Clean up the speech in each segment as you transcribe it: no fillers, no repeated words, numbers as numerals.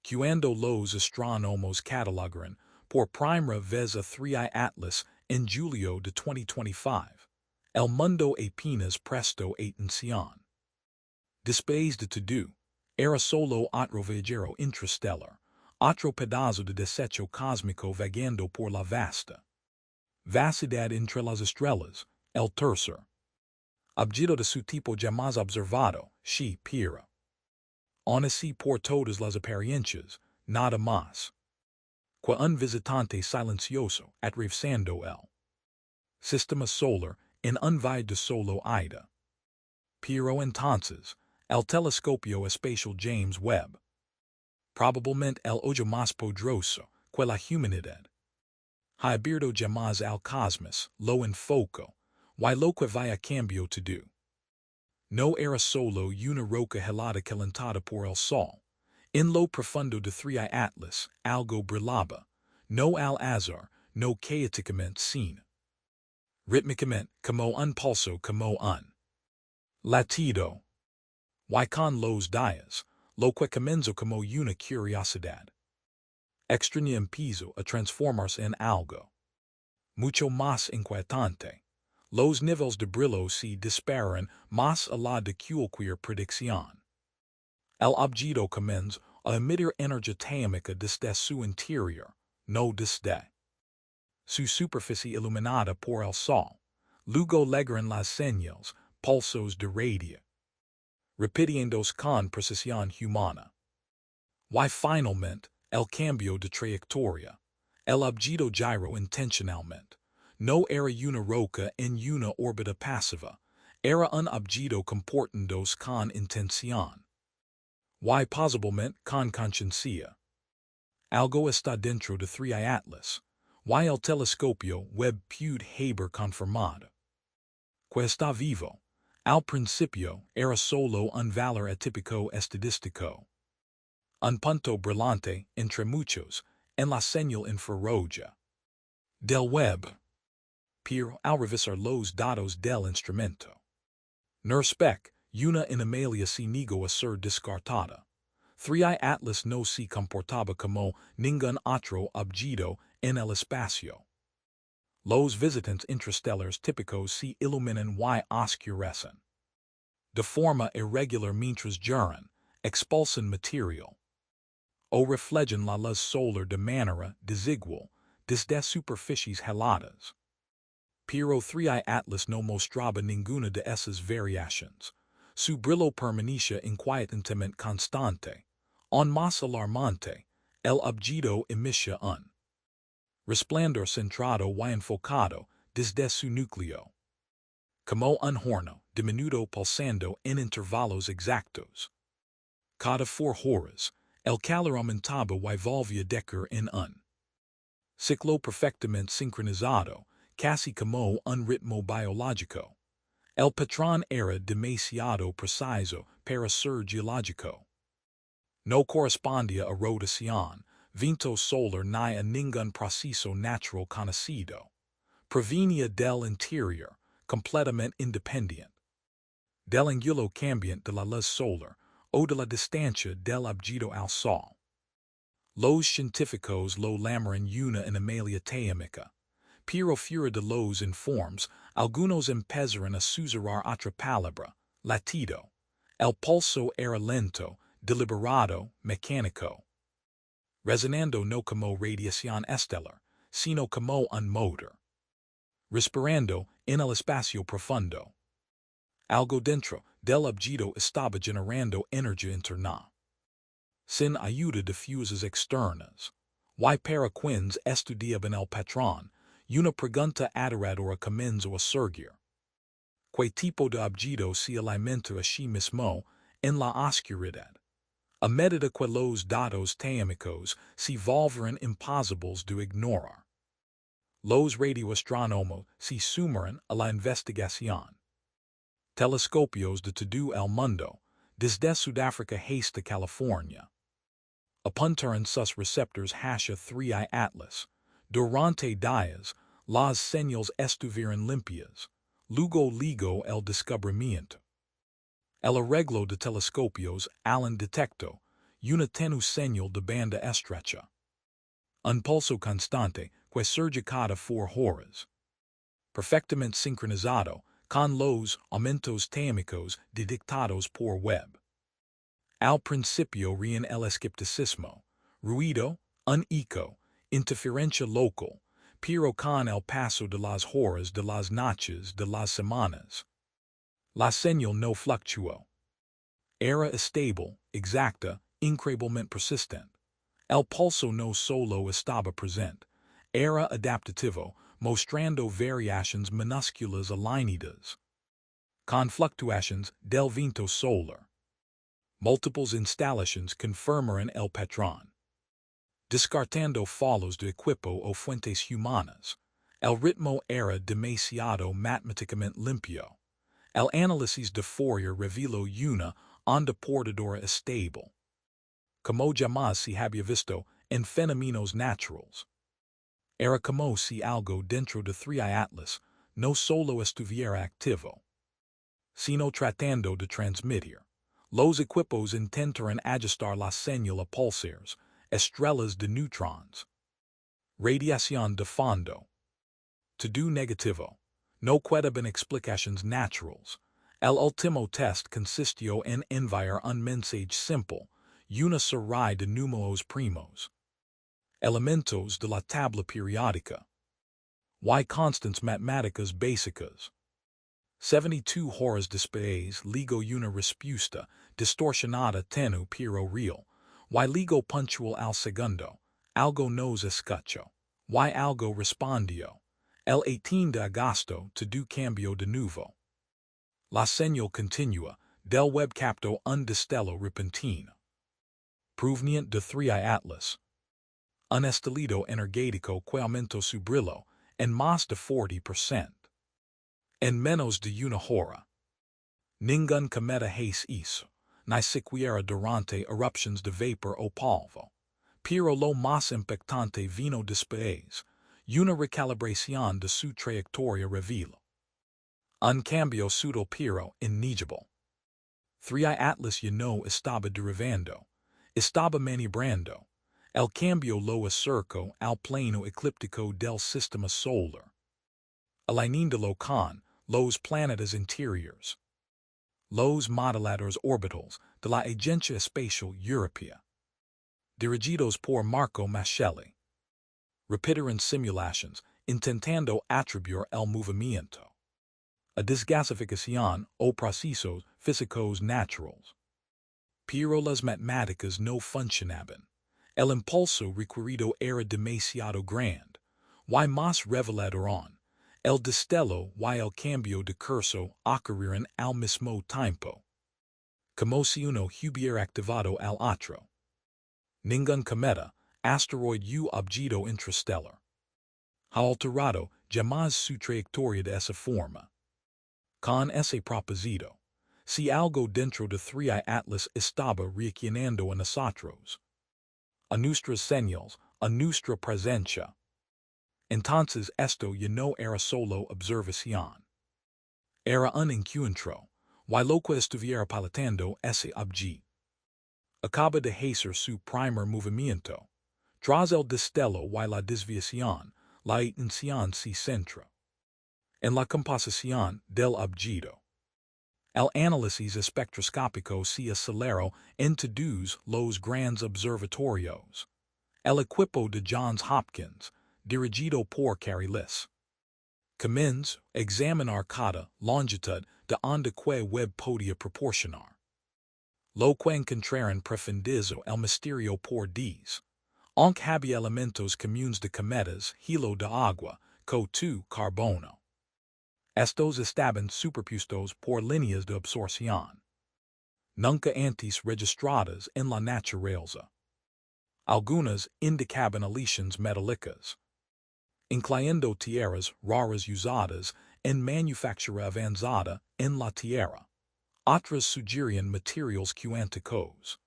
Cuando los astronomos catalogaron por primera vez a 3i Atlas en julio de 2025, el mundo apenas prestó atención. Después de todo, era solo otro viajero interstellar, otro pedazo de desecho cósmico vagando por la vasta vacidad entre las estrellas, el tercer objeto de su tipo jamás observado, she pira. Aun así por todas las apariencias, nada más que un visitante silencioso atravesando el sistema solar en un viaje de solo ida. Pero entonces, el telescopio espacial James Webb, probablemente el ojo más poderoso que la humanidad ha abierto jamás al cosmos, lo enfocó, y lo que vaya cambio todo. No era solo una roca helada calentada por el sol. En lo profundo de 3i Atlas, algo brillaba, no al azar, no caóticamente sino rítmicamente, como un pulso, como un latido. Y con los días, lo que comenzó como una curiosidad extraña empezó a transformarse en algo mucho más inquietante. Los niveles de brillo se dispararon más allá de cualquier predicción. El objeto comenzó a emitir energía térmica desde su interior, no desde su superficie iluminada por el sol. Luego llegaron las señales, pulsos de radio, repitiéndose con precisión humana. Y finalmente, el cambio de trayectoria. El objeto giró intencionalmente. No era una roca en una órbita pasiva, era un objeto comportándose con intención. Y posiblemente con conciencia. Algo está dentro de 3i Atlas. Y el telescopio Webb pudo haber confirmado que está vivo. Al principio era solo un valor atípico estadístico. Un punto brillante entre muchos en la señal infrarroja del Webb. Pero al revisar los datos del instrumento NIRSPEC, una anomalía se negó a ser descartada. 3i Atlas no se comportaba como ningún otro objeto en el espacio. Los visitantes interestelares típicos se iluminan y oscurecen de forma irregular mientras giran, expulsan material o reflejan la luz solar de manera desigual desde superficies heladas. Pero 3i Atlas no mostraba ninguna de esas variaciones. Su brillo permanecía inquietantemente constante. Aún más alarmante, el objeto emitía un resplandor centrado y enfocado desde su núcleo, como un horno diminuto pulsando en intervalos exactos. Cada 4 horas, el calor aumentaba y volvía a decaer en un ciclo perfectamente sincronizado, casi como un ritmo biológico. El patrón era demasiado preciso para ser geológico. No correspondía a rotación, viento solar ni a ningún proceso natural conocido. Provenía del interior, completamente independiente del ángulo cambiante de la luz solar o de la distancia del objeto al sol. Los científicos lo llamaron una anomalía térmica, pero fuera de los informes, algunos empezaron a susurrar otra palabra, latido. El pulso era lento, deliberado, mecánico, resonando no como radiación estelar, sino como un motor, respirando en el espacio profundo. Algo dentro del objeto estaba generando energía interna, sin ayuda de fuerzas externas. Y para quienes estudiaban el patrón, una pregunta aterradora comenzó a surgir. ¿Qué tipo de objeto se alimenta a sí mismo en la oscuridad? A medida que los datos térmicos se volvieron imposibles de ignorar, los radioastrónomos se sumaron a la investigación. Telescopios de todo el mundo, desde Sudáfrica hasta California, apuntaron sus receptores hacia 3i Atlas. Durante días, las señales estuvieron limpias. Luego el descubrimiento. El arreglo de telescopios Allen detectó una tenu señal de banda estrecha. Un pulso constante, que surge cada 4 horas. Perfectamente sincronizado, con los aumentos térmicos dictados por Webb. Al principio rien el escepticismo, ruido, un eco, interferencia local, pero con el paso de las horas de las noches de las semanas. La señal no fluctuó. Era estable, exacta, increíblemente persistente. El pulso no solo estaba presente, era adaptativo, mostrando variaciones minúsculas alineadas. Con fluctuaciones del viento solar. Múltiples instalaciones confirmaron el patrón. Descartando fallos de equipo o fuentes humanas, el ritmo era demasiado matemáticamente limpio. El análisis de Fourier reveló una onda portadora estable, como jamás se había visto en fenómenos naturales. Era como si algo dentro de 3 Atlas no solo estuviera activo, sino tratando de transmitir. Los equipos intentaron ajustar la señal a pulsares, estrellas de neutrons, radiación de fondo. Todo negativo. No quedaban explicaciones naturales. El último test consistió en enviar un mensaje simple, una serie de números primos. Elementos de la tabla periódica. Y constantes matemáticas básicas. 72 horas después ligo una respuesta distorsionada tenue pero real, y ligo puntual al segundo, algo nos escuchó, y algo respondió. El 18 de agosto todo cambió de nuevo. La señal continua del Webb captó un destello repentino. Proveniente de 3 Atlas. Un estallido energético que aumentó su brillo en más de 40%. En menos de una hora. Ningún cometa hizo, ni siquiera durante erupciones de vapor o polvo. Pero lo más impactante vino después, una recalibración de su trayectoria reveló un cambio sutil pero innegable. 3 Atlas ya no estaba derivando, estaba maniobrando. El cambio lo acercó al plano eclíptico del sistema solar, alineándolo con los planetas interiores. Los modeladores orbitales de la Agencia Espacial Europea, dirigidos por Marco Mascelli, repitieron simulaciones intentando atribuir el movimiento a desgasificación o procesos físicos naturales. Pero las matemáticas no funcionaban. El impulso requerido era demasiado grande, y más revelador aún. El destello y el cambio de curso ocurrieron al mismo tiempo, como si uno hubiera activado al otro. Ningún cometa, asteroide u objeto intrastellar ha alterado jamás su trayectoria de esa forma. Con ese propósito, si algo dentro de 3 Atlas estaba reaccionando a nosotros, a nuestras señales, a nuestra presencia, entonces esto ya no era solo observación. Era un encuentro, y lo que estuviera pilotando ese objeto acaba de hacer su primer movimiento. Tras el destello y la desviación, la atención se centra en la composición del objeto. El análisis espectroscópico se aceleró en todos los grandes observatorios. El equipo de Johns Hopkins, dirigido por Carrilis, comenzó a examinar cada longitud de onda que Webb podía proporcionar. Lo que encontraron profundizo el misterio por 10. Aunque había elementos comunes de cometas, hilo de agua, CO2, carbono. Estos estaban superpuestos por líneas de absorción nunca antes registradas en la naturaleza. Algunas indicaban aleaciones metálicas, incluyendo tierras raras usadas en manufactura avanzada en la tierra. Otras sugerían materiales cuánticos,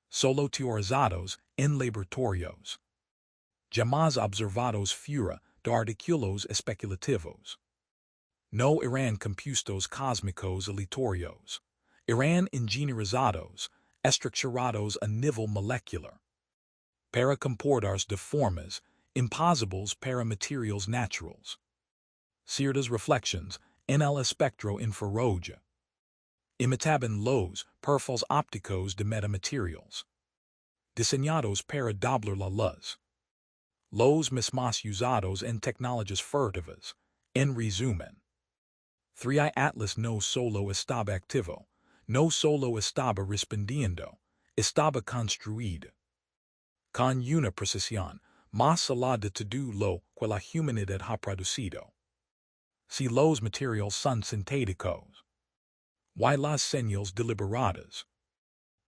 solo teorizados en laboratorios, jamás observados fuera de artículos especulativos. No eran compuestos cósmicos aleatorios, eran ingenierizados estructurados a nível molecular. Para comportar-se de formas impossíveis para materiais naturais. Certas reflexões en el espectro infrarojo. Imitaban los perfis ópticos de metamaterials. Diseñados para doblar la luz. Los mismos usados en tecnologías furtivas. En resumen. 3i Atlas no solo estaba activo, no solo estaba respondiendo, estaba construido. Con una precisión más allá de todo lo que la humanidad ha producido. Si los materiales son sintéticos. Y las señales deliberadas.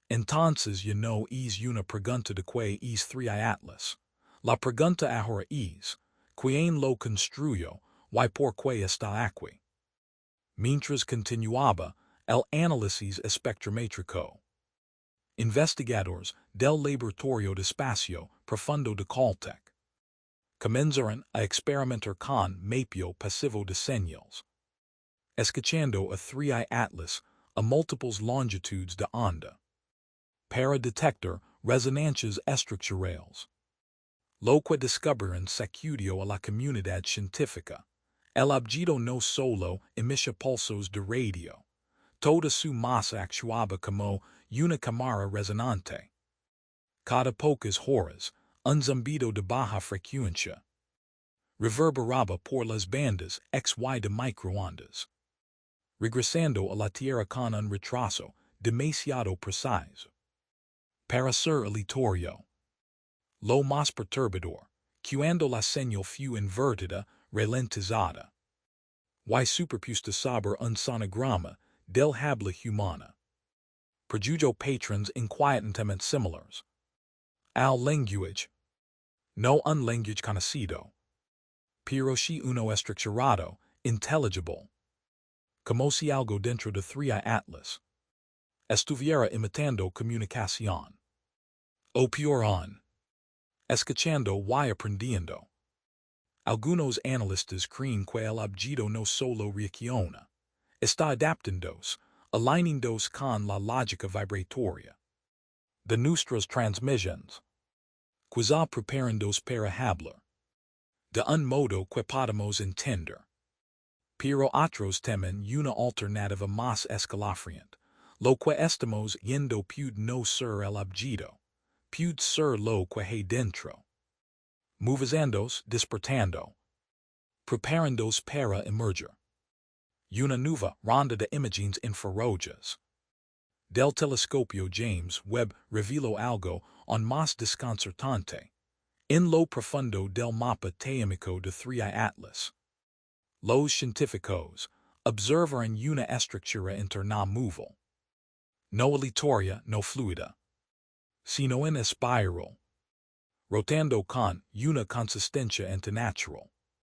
Entonces ya no es una pregunta de que es 3i Atlas. La pregunta ahora es, ¿quién lo construyó y por qué está aquí? Mientras continuaba el análisis espectrométrico. Investigadores del Laboratorio de Espacio Profundo de Caltech comenzaron a experimentar con mapeo pasivo de señales. Escuchando a 3i Atlas a múltiples longitudes de onda. Para detectar resonancias estructurales. Lo que descubrieron sacudió a la comunidad científica. El objeto no solo emitía pulsos de radio. Toda su masa actuaba como una cámara resonante. Cada pocas horas, un zumbido de baja frecuencia. Reverberaba por las bandas XY de microondas. Regresando a la Tierra con un retraso demasiado preciso. Para ser aleatorio. Lo más perturbador, cuando la señal fue invertida, ralentizada. Y superpuesta sobre un sonograma del habla humana. Produjo patrons inquietantamente similares. Al lenguaje. No un lenguaje conocido. Pero si uno estructurado, intelligible. Como si algo dentro de 3i Atlas estuviera imitando comunicación. O peor aún. Escuchando y aprendiendo. Algunos analistas creen que el objeto no solo reacciona, está adaptándose, alineándose con la lógica vibratoria de nuestras transmisiones, quizá preparándose para hablar, de un modo que podemos entender. Pero otros temen una alternativa más escalofriante, lo que estamos yendo puede no ser el objeto, puede ser lo que hay dentro. Moviéndose, despertando. Preparándose para emerger. Una nueva ronda de imágenes infrarrojas. Del telescopio James Webb reveló algo aún más desconcertante. En lo profundo del mapa técnico de 3i Atlas. Los científicos observaron una estructura interna móvil. No aleatoria, no fluida. Sino en espiral. Rotando con una consistencia antinatural.